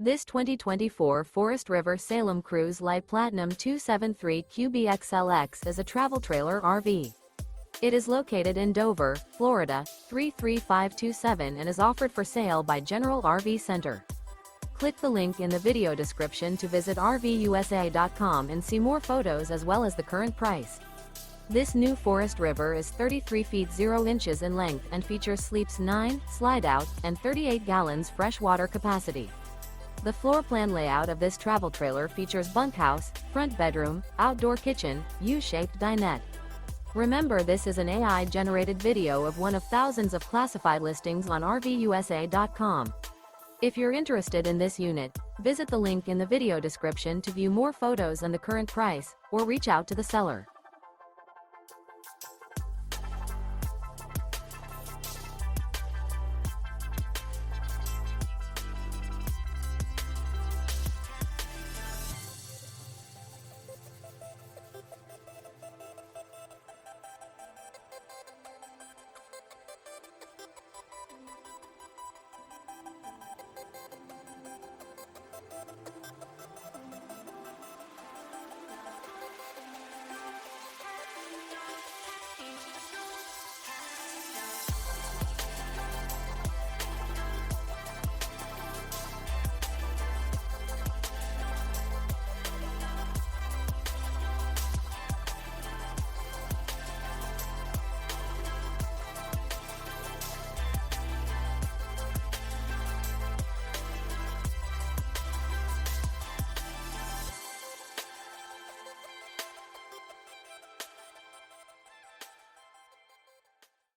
This 2024 Forest River Salem Cruise Lite Platinum 273 QBXLX is a travel trailer RV. It is located in Dover, Florida, 33527 and is offered for sale by General RV Center. Click the link in the video description to visit RVUSA.com and see more photos as well as the current price. This new Forest River is 33 feet 0 inches in length and features sleeps 9, Slideout, and 38 gallons fresh water capacity. The floor plan layout of this travel trailer features bunkhouse, front bedroom, outdoor kitchen, U-shaped dinette. Remember, this is an AI-generated video of one of thousands of classified listings on RVUSA.com. If you're interested in this unit, visit the link in the video description to view more photos and the current price, or reach out to the seller.